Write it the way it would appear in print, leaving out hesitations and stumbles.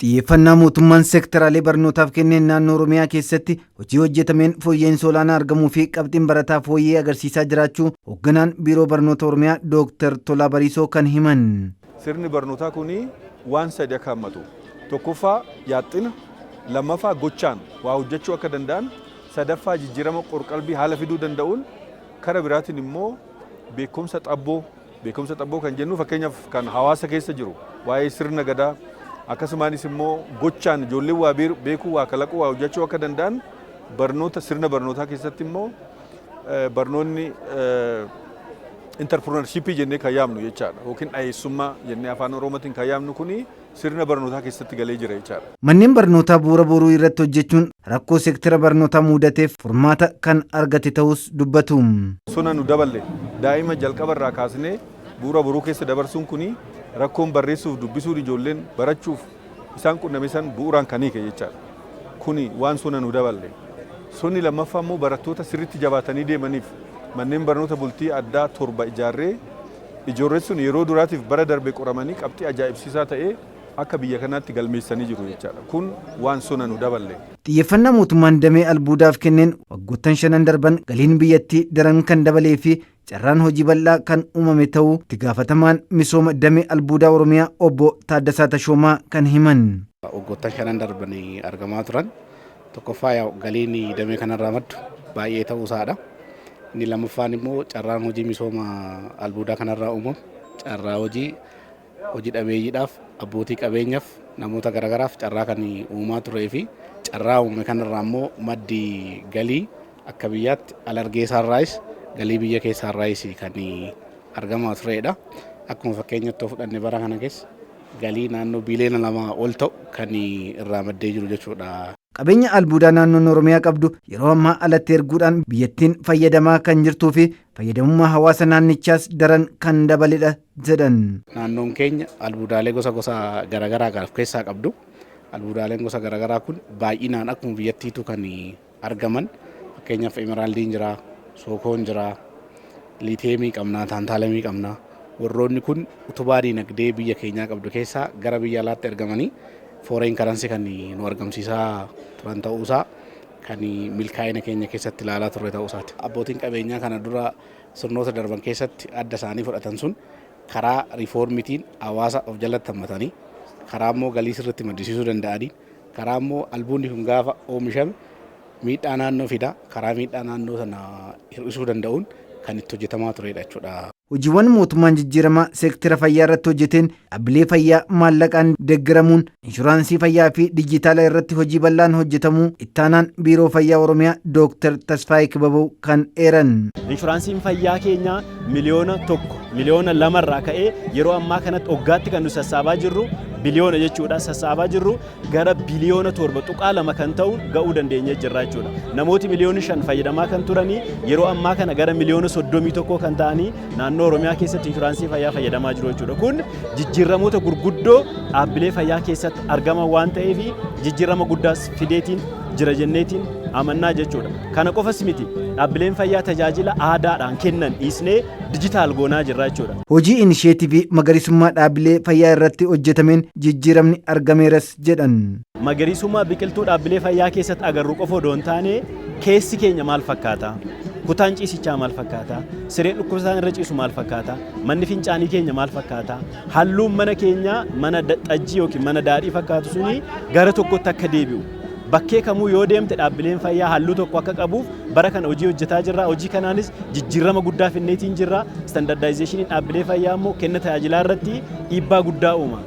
Xiyyeeffannaa mootummaan seektaraalee barnootaaf kenneen naannoo Oromiyaa keessatti hojii hojjetameen fooyya'insa olaanaa argamuu fi qabxiin barataa fooyyee agarsiisaa jiraachuu hoogganaan Biiroo Barnoota Oromiyaa Dr. Tolaa Bariisoo kan himan. Sirni barnootaa kuni waan sadi akka hammatu. Tokkoffaa yaaxina, lammaffaa gochaan waa hojjechuu akka danda'an, sadaffaa jijjiirama qorqalbii haala fiduu danda'uun, karaa biraatiin immoo beekumsa xabboo kan jennu fakkeenyaaf kan hawaasa keessa jiru waa'ee sirna gadaa akkasumaanis immoo gochaan ijoollee waa beekuu waa kalaquu waa hojjechuu akka danda'an barnoota sirna barnootaa keessatti immoo barnoonni interpreneurship jennee kan yaamnu jechaadha yookiin dhayeessummaa jennee afaan Oromootiin kan yaamnu kuni sirna barnootaa keessatti galee jira jechaadha. Manneen barnootaa bu'uura boruu irratti hojjechuun rakkoo seektara barnootaa mudateef furmaata kan argate ta'us dubbatu. Sona nu daballe daa'ima jalqabarraa kaasnee bu'uura boruu keessa dabarsuun kuni rakkoon barreessuuf dubbisuun ijoolleen barachuuf isaan qunname san bu'uuraan kan hiike jechaadha. Kuni waan sona nu daballe. Sonni lammaffaa immoo barattoota sirriitti jabaatanii deemaniif manneen barnoota bultii addaa 7 ijaarree ijoolleen sun yeroo duraatiif bara darbe qoramanii qabxii ajaa'ibsiisaa ta'ee akka biyya kanaatti galmeessanii jiru jechaadha. Kun waan sona nu daballe. Xiyyeeffannaa mootummaan damee albuudaaf kenneen waggoottan 5 darban galiin biyyattii daran kan dabalee fi carraan hojii bal'aa kan uumame ta'uu itti gaafatamaan misooma damee albuudaa Oromiyaa obbo Taaddasaa Tashoomaa kan himan. Waggoottan 5 darban argamaa turan tokkoffaa galiin damee kanarraa maddu baay'ee ta'uu isaadha. Inni lammaffaan immoo carraan hojii misooma albuudaa kanarraa uumamu carraa hojii dhabeeyyiidhaaf abbootii qabeenyaaf namoota garagaraaf carraa kan uumaa turee fi carraa uume kanarraa immoo maddi galii akka biyyaatti alargeessaarraayis galii biyya keessaarraayis kan argamaa turedha. Akkuma fakkeenyatti fudhanne bara kana keessa galii naannoo biiliyoona 2 ol ta'u kan irraa maddee jiru jechuudha. Qabeenya albuudaa naannoon Oromiyaa qabdu yeroo ammaa alatti erguudhaan biyyattiin fayyadamaa kan jirtuu fi fayyadamummaa hawaasa naannichaas daran kan dabaledha jedhan. Naannoon keenya albuudaalee gosa garagaraa kan of keessaa qabdu. Albuudaaleen gosa garagaraa kun baay'inaan akkuma biyyattiitu kan argaman. Fakkeenyaaf emeraaldiin jira, sookoon jira, liiteemii qabna, taantaalemii qabna. Warroonni kun utubaa dinagdee biyya keenyaa qabdu keessaa gara biyya alaatti ergamanii foreign currency kan nu argamsiisaa turan ta'uusaa kan milkaa'ina keenya keessatti ilaalaa turre ta'uusaati. Abbootiin qabeenyaa kana dura sirnoota darban keessatti adda isaanii fudhatan sun karaa riifoormitiin hawaasa of jalatti hammatanii karaa immoo galii sirriitti maddisiisuu danda'anii karaa immoo albuudni kun gaafa oomishame miidhaa naannoo fida karaa miidhaa naannoo sana hir'isuu danda'uun kan itti hojjetamaa turedha jechuudha. Hojiiwwan mootummaan jijjiiramaa seektara fayyaa irratti hojjeteen dhaabbilee fayyaa maallaqaan deeggaramuun inshuraansii fayyaa fi dijitaalaa irratti hojii bal'aan hojjetamuu ittaanaan biiroo fayyaa Oromiyaa Dr. Tasfaayee Kibaboo kan eeran. Inshuraansiin fayyaa keenya miliyoona 1 miliyoona 2 irraa ka'ee yeroo ammaa kanatti waggaatti kan nu sassaabaa jirru biliyoona jechuudha sassaabaa jirru gara biliyoona 7.2 kan ta'u ga'uu dandeenye jirra jechuudha. Namooti miliyoona 5 fayyadamaa kan turanii yeroo ammaa kana gara miliyoona 31 kan ta'anii naannoo Oromiyaa keessatti inshuraansii fayyaa fayyadamaa jiru jechuudha. Kun jijjiiramoota gurguddoo dhaabbilee fayyaa keessatti argaman waan ta'eef jijjiirama guddaas fideetiin jira jenneetiin amannaa jechuudha. Kana qofas miti dhaabbileen fayyaa tajaajila aadaadhaan kennan dhiisnee dijitaal goonaa jirra jechuudha. Hojii inisheetivii magariisummaa dhaabbilee fayyaa irratti hojjetameen jijjiiramni argameeras jedhan. Magariisummaa biqiltuu dhaabbilee fayyaa keessatti agarru qofa odoo hin taane keessi keenya maal fakkaata? Kutaan ciisichaa maal fakkaata? Siree dhukkubsataan irra ciisu maal fakkaata? Manni fincaanii keenya maal fakkaata? Halluun mana keenyaa mana xajjii yookiin mana daadhii fakkaatu suni gara tokkotti akka deebi'u. Bakkee kamuu yoo deemte dhaabbileen fayyaa halluu tokko akka qabuuf bara kana hojii hojjetaa jirra. Hojii kanaanis jijjiirama guddaa finneetiin jirra. Standardizationiin dhaabbilee fayyaa immoo kenna tajaajilaa irratti dhiibbaa guddaa uuma.